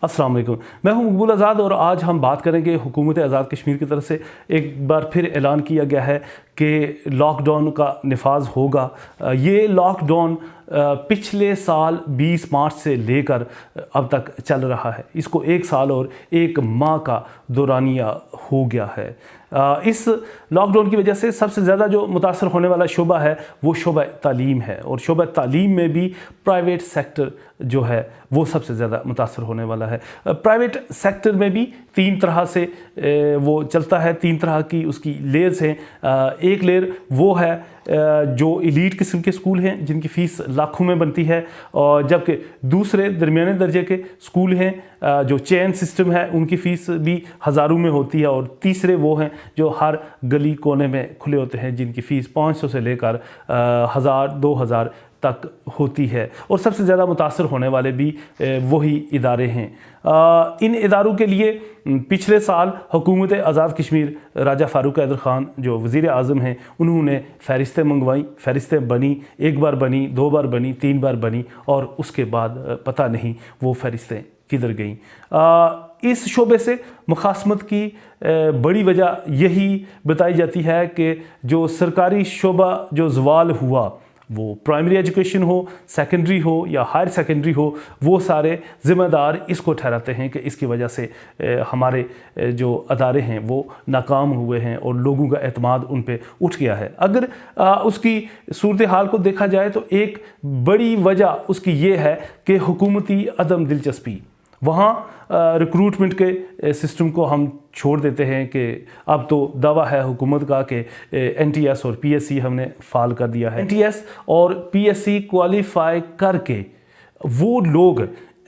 अस्सलाम वालेकुम। मैं हूं मकबूल आज़ाद और आज हम बात करेंगे हुकूमत आज़ाद कश्मीर की तरफ से एक बार फिर ऐलान किया गया है कि लॉकडाउन का नफाज होगा। ये लॉकडाउन पिछले साल 20 मार्च से लेकर अब तक चल रहा है। इसको 1 साल और 1 माह का दौरानिया हो गया है। इस लॉकडाउन की वजह से सबसे ज़्यादा जो मुतासर होने वाला शोबा है वो शोबा तालीम है, और शोबा तालीम में भी प्राइवेट सेक्टर जो है वो सबसे ज़्यादा मुतासर होने वाला है। प्राइवेट सेक्टर में भी 3 तरह से वो चलता है, 3 तरह की उसकी लेयर्स हैं। एक लेयर वो है जो एलीट किस्म के स्कूल हैं जिनकी फ़ीस लाखों में बनती है, और जबकि दूसरे दरमियाने दर्जे के स्कूल हैं जो चेन सिस्टम है उनकी फ़ीस भी हज़ारों में होती है, और तीसरे वो हैं जो हर गली कोने में खुले होते हैं जिनकी फ़ीस 500 से लेकर 1000-2000 तक होती है। और सबसे ज़्यादा मुतासर होने वाले भी वही इदारे हैं। इन इदारों के लिए पिछले साल हुकूमत आज़ाद कश्मीर राजा फ़ारूक हैदर ख़ान जो वज़ीर आज़म हैं उन्होंने फ़हरिस्तें मंगवाई, फ़हरिस्तें बनी, 1 बार बनी, 2 बार बनी, 3 बार बनी, और उसके बाद पता नहीं वो फ़हरिस्तें किधर गईं। इस शोबे से मुखासमत की बड़ी वजह यही बताई जाती है कि जो सरकारी शोबा जो ज़वाल हुआ, वो प्राइमरी एजुकेशन हो, सेकेंडरी हो या हायर सेकेंडरी हो, वो सारे ज़िम्मेदार इसको ठहराते हैं कि इसकी वजह से हमारे जो अदारे हैं वो नाकाम हुए हैं और लोगों का एतमाद उन पे उठ गया है। अगर उसकी सूरत हाल को देखा जाए तो एक बड़ी वजह उसकी ये है कि हुकूमती अदम दिलचस्पी। वहाँ रिक्रूटमेंट के सिस्टम को हम छोड़ देते हैं कि अब तो दावा है हुकूमत का कि NTS और PSC हमने फाल कर दिया है। NTS और PSC क्वालिफाई करके वो लोग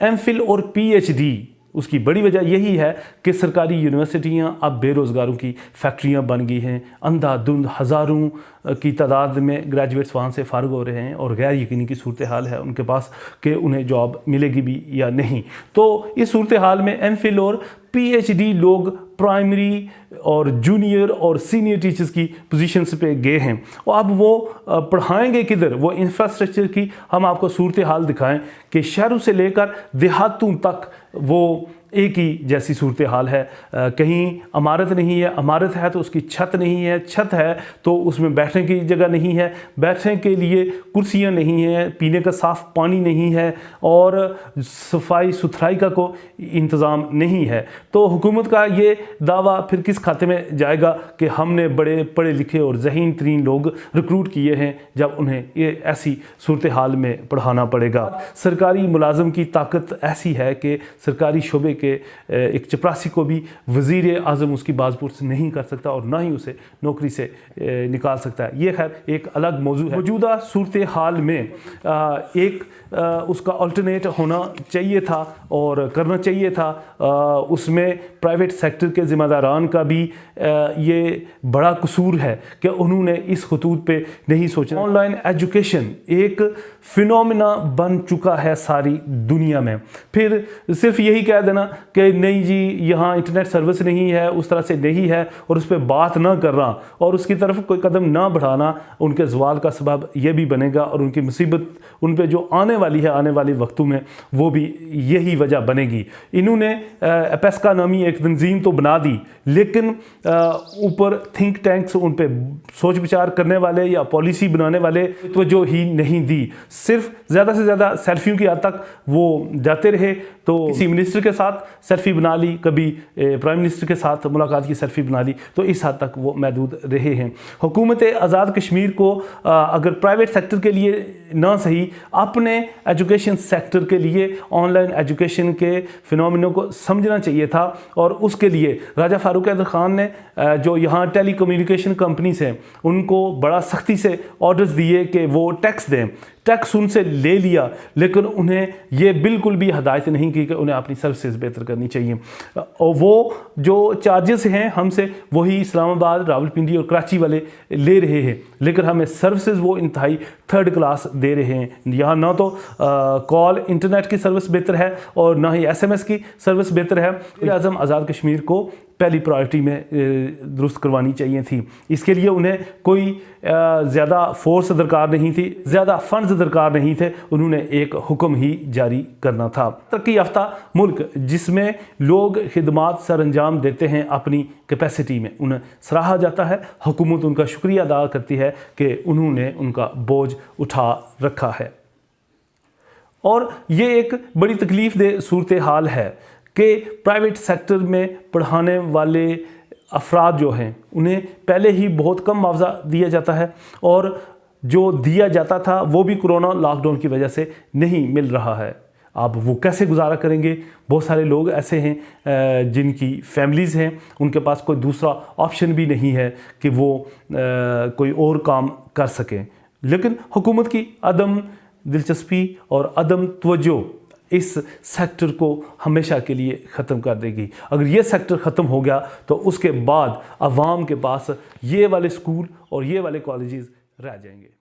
MPhil और PhD, उसकी बड़ी वजह यही है कि सरकारी यूनिवर्सिटियां अब बेरोज़गारों की फैक्ट्रियां बन गई हैं। अंधाधुंध हज़ारों की तादाद में ग्रेजुएट्स वहाँ से फ़ारिग हो रहे हैं और गैर यकीनी की सूरत हाल है उनके पास कि उन्हें जॉब मिलेगी भी या नहीं। तो इस सूरत हाल में MPhil और PhD लोग प्राइमरी और जूनियर और सीनियर टीचर्स की पोजीशंस पे गए हैं, और अब वो पढ़ाएंगे किधर? वो इंफ्रास्ट्रक्चर की हम आपको सूरत हाल दिखाएं कि शहरों से लेकर देहातों तक वो एक ही जैसी सूरत हाल है। कहीं इमारत नहीं है, इमारत है तो उसकी छत नहीं है, छत है तो उसमें बैठने की जगह नहीं है, बैठने के लिए कुर्सियां नहीं हैं, पीने का साफ़ पानी नहीं है, और सफाई सुथराई का कोई इंतज़ाम नहीं है। तो हुकूमत का ये दावा फिर किस खाते में जाएगा कि हमने बड़े पढ़े लिखे और ज़हीन तरीन लोग रिक्रूट किए हैं, जब उन्हें ये ऐसी सूरत हाल में पढ़ाना पड़ेगा। सरकारी मुलाजम की ताकत ऐसी है कि सरकारी शोबे के एक चपरासी को भी वज़ीर आज़म उसकी बाज़पुर्स नहीं कर सकता और ना ही उसे नौकरी से निकाल सकता है। ये खैर एक अलग मौजू है। मौजूदा सूरत हाल में एक उसका अल्टरनेट होना चाहिए था और करना चाहिए था। उसमें प्राइवेट सेक्टर के ज़िम्मेदारान का भी ये बड़ा कसूर है कि उन्होंने इस खतूत पे नहीं सोचा। ऑनलाइन एजुकेशन एक फिनोमिना बन चुका है सारी दुनिया में। फिर सिर्फ यही कह देना कि नहीं जी यहाँ इंटरनेट सर्विस नहीं है, उस तरह से नहीं है, और उस पर बात ना करना और उसकी तरफ कोई कदम ना बढ़ाना उनके ज़वाल का सबब यह भी बनेगा, और उनकी मुसीबत उन पे जो आने वाली है आने वाले वक्तों में वो भी यही वजह बनेगी। इन्होंने एपेस्का नामी एक तंजीम तो बना दी, लेकिन ऊपर थिंक टैंक्स उन पे सोच विचार करने वाले या पॉलिसी बनाने वाले तो जो ही नहीं दी। सिर्फ ज़्यादा से ज़्यादा सेल्फियों की हद तक वो जाते रहे। तो किसी मिनिस्टर के साथ सेल्फी बना ली, कभी प्राइम मिनिस्टर के साथ मुलाकात की सेल्फी बना ली, तो इस हद तक वो महदूद रहे हैं। हुकूमत आज़ाद कश्मीर को अगर प्राइवेट सेक्टर के लिए ना सही अपने एजुकेशन सेक्टर के लिए ऑनलाइन एजुकेशन के फिनोमिना को समझना चाहिए था, और उसके लिए राजा फ़ारूक हैदर ख़ान ने जो यहाँ टेली कम्युनिकेशन कंपनीज हैं उनको बड़ा सख्ती से ऑर्डर्स दिए कि वो टैक्स दें। टैक्स उनसे ले लिया, लेकिन उन्हें ये बिल्कुल भी हदायत नहीं की कि उन्हें अपनी सर्विसेज बेहतर करनी चाहिए। और वो जो चार्जेस हैं हमसे वही इस्लामाबाद, रावलपिंडी और कराची वाले ले रहे हैं, लेकिन हमें सर्विसेज वो इंतहाई 3rd क्लास दे रहे हैं। यहाँ ना तो कॉल इंटरनेट की सर्विस बेहतर है और ना ही SMS की सर्विस बेहतर है। वज़ीर आज़म आज़ाद कश्मीर को पहली प्रायोरिटी में दुरुस्त करवानी चाहिए थी। इसके लिए उन्हें कोई ज़्यादा फोर्स दरकार नहीं थी, ज़्यादा फंड्स दरकार नहीं थे, उन्होंने एक हुक्म ही जारी करना था। तरक्की याफ्ता मुल्क जिसमें लोग खिदमात सर अंजाम देते हैं अपनी कैपेसिटी में, उन्हें सराहा जाता है। हुकूमत उनका शुक्रिया अदा करती है कि उन्होंने उनका बोझ उठा रखा है। और ये एक बड़ी तकलीफ़ दह सूरत हाल है कि प्राइवेट सेक्टर में पढ़ाने वाले अफराद जो हैं उन्हें पहले ही बहुत कम मुआवजा दिया जाता है, और जो दिया जाता था वो भी कोरोना लॉकडाउन की वजह से नहीं मिल रहा है। अब वो कैसे गुजारा करेंगे? बहुत सारे लोग ऐसे हैं जिनकी फैमिलीज़ हैं, उनके पास कोई दूसरा ऑप्शन भी नहीं है कि वो कोई और काम कर सकें। लेकिन हुकूमत की अदम दिलचस्पी और अदम तवज्जो इस सेक्टर को हमेशा के लिए ख़त्म कर देगी। अगर ये सेक्टर ख़त्म हो गया तो उसके बाद अवाम के पास ये वाले स्कूल और ये वाले कॉलेजेस रह जाएंगे।